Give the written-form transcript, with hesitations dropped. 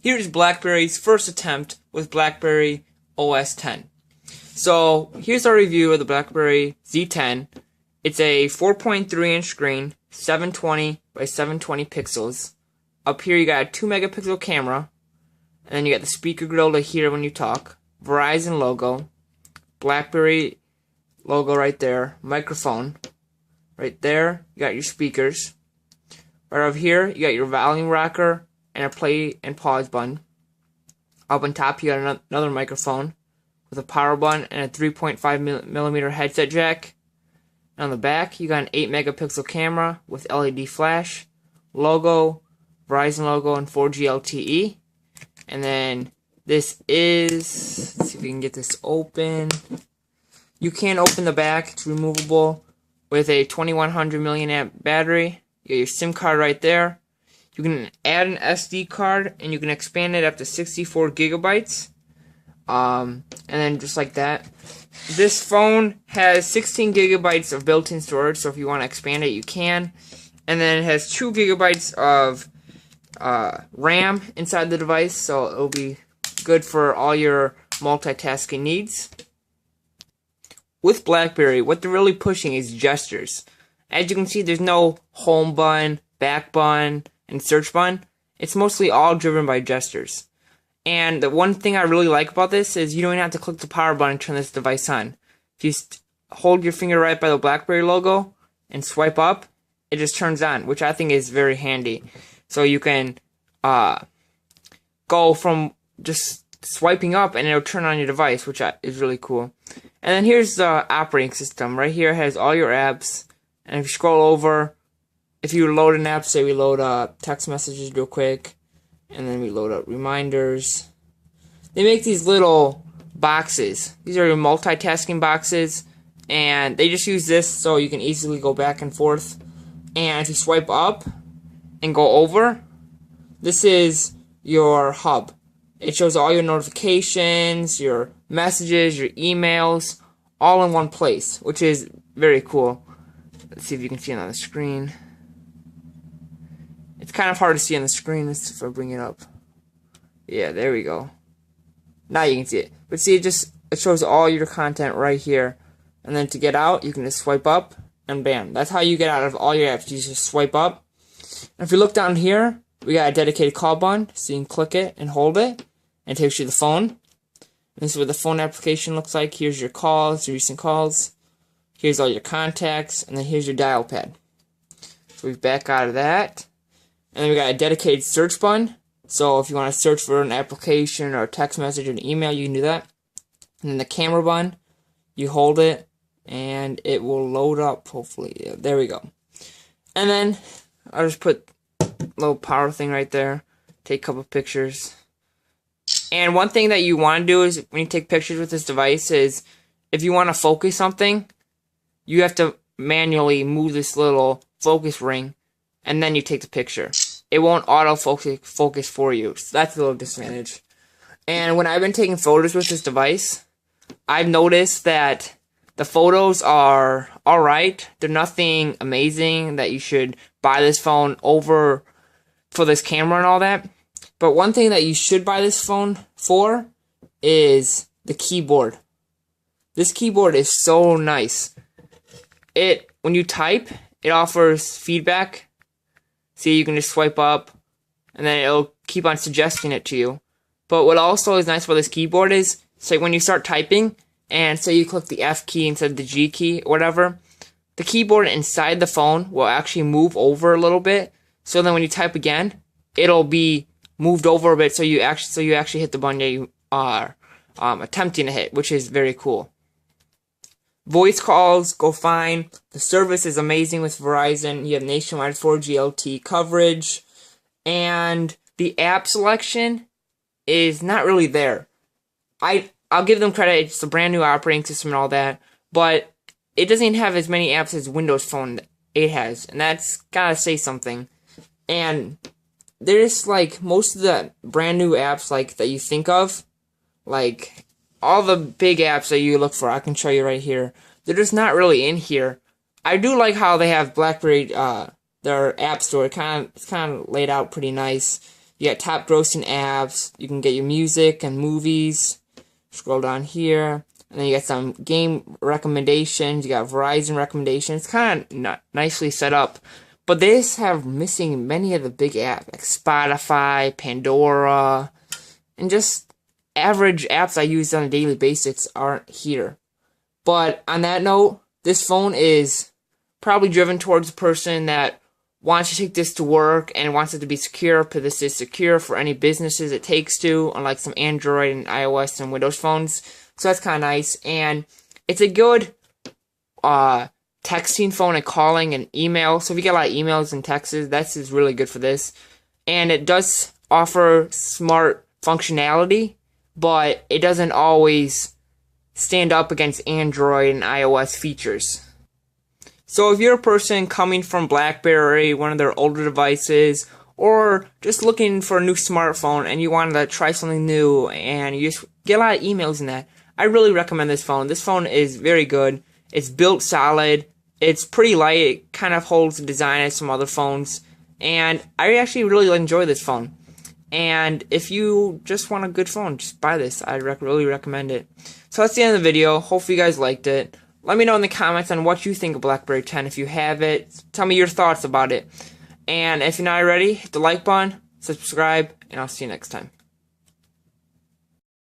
here's BlackBerry's first attempt with BlackBerry OS 10. So here's our review of the BlackBerry Z10. It's a 4.3-inch screen, 720 by 720 pixels. Up here you got a 2 megapixel camera, and then you got the speaker grill to hear when you talk, Verizon logo, BlackBerry logo right there, microphone. Right there, you got your speakers. Right over here, you got your volume rocker and a play and pause button. Up on top, you got another microphone with a power button and a 3.5 millimeter headset jack. And on the back, you got an 8 megapixel camera with LED flash, logo, Verizon logo, and 4G LTE. And then this is, let's see if we can get this open. You can open the back, it's removable, with a 2100 milliamp battery. You got your SIM card right there. You can add an SD card and you can expand it up to 64 gigabytes. And then just like that. This phone has 16 gigabytes of built-in storage, so if you want to expand it, you can. And then it has 2 gigabytes of RAM inside the device, so it'll be good for all your multitasking needs. With BlackBerry, what they're really pushing is gestures. As you can see, there's no home button, back button, and search button. It's mostly all driven by gestures. And the one thing I really like about this is you don't even have to click the power button to turn this device on. If you hold your finger right by the BlackBerry logo and swipe up, it just turns on, which I think is very handy. So you can go from just swiping up and it'll turn on your device, which is really cool. And then here's the operating system. Right here has all your apps. And if you scroll over, if you load an app, say we load text messages real quick, and then we load up reminders. They make these little boxes. These are your multitasking boxes, and they just use this so you can easily go back and forth. And if you swipe up and go over, this is your hub. It shows all your notifications, your messages, your emails, all in one place, which is very cool. Let's see if you can see it on the screen. It's kind of hard to see on the screen. Let's see if I bring it up. Yeah, there we go. Now you can see it. But see, it shows all your content right here. And then to get out, you can just swipe up, and bam. That's how you get out of all your apps. You just swipe up. And if you look down here, we got a dedicated call button, so you can click it and hold it, and it takes you to the phone. This is what the phone application looks like. Here's your calls, your recent calls. Here's all your contacts, and then here's your dial pad. So we back out of that. And then we got a dedicated search button. So if you want to search for an application or a text message or an email, you can do that. And then the camera button, you hold it, and it will load up, hopefully. Yeah, there we go. And then I'll just put a little power thing right there. Take a couple pictures. And one thing that you want to do is when you take pictures with this device is if you want to focus something, you have to manually move this little focus ring, and then you take the picture. It won't auto-focus for you, so that's a little disadvantage. And when I've been taking photos with this device, I've noticed that the photos are alright. They're nothing amazing that you should buy this phone over for this camera and all that. But one thing that you should buy this phone for is the keyboard. This keyboard is so nice. When you type, it offers feedback. See, you can just swipe up, and then it'll keep on suggesting it to you. But what also is nice about this keyboard is, say when you start typing, and say you click the F key instead of the G key, or whatever, the keyboard inside the phone will actually move over a little bit. So then when you type again, it'll be moved over a bit, so you actually hit the button that you are attempting to hit, which is very cool. Voice calls go fine. The service is amazing with Verizon. You have nationwide 4G LTE coverage. And the app selection is not really there. I'll give them credit. It's a brand new operating system and all that. But it doesn't have as many apps as Windows Phone 8 has. And that's gotta say something. And there's like most of the brand new apps like that you think of, like all the big apps that you look for, I can show you right here. They're just not really in here. I do like how they have BlackBerry, their app store. It's kind of laid out pretty nice. You got top grossing apps. You can get your music and movies. Scroll down here. And then you got some game recommendations. You got Verizon recommendations. It's kind of nicely set up. But this have missing many of the big apps like Spotify, Pandora, and just average apps I use on a daily basis aren't here. But on that note, this phone is probably driven towards a person that wants to take this to work and wants it to be secure, because this is secure for any businesses it takes to, unlike some Android and iOS and Windows phones. So that's kind of nice. And it's a good texting phone and calling and email. So if you get a lot of emails and texts, this is really good for this. And it does offer smart functionality, but it doesn't always stand up against Android and iOS features. So if you're a person coming from BlackBerry, one of their older devices, or just looking for a new smartphone and you wanted to try something new and you just get a lot of emails in that, I really recommend this phone. This phone is very good. It's built solid. It's pretty light. It kind of holds the design of some other phones. And I actually really enjoy this phone. And if you just want a good phone, just buy this. I really recommend it. So that's the end of the video. Hopefully you guys liked it. Let me know in the comments on what you think of BlackBerry 10 if you have it. Tell me your thoughts about it. And if you're not already, hit the like button, subscribe, and I'll see you next time.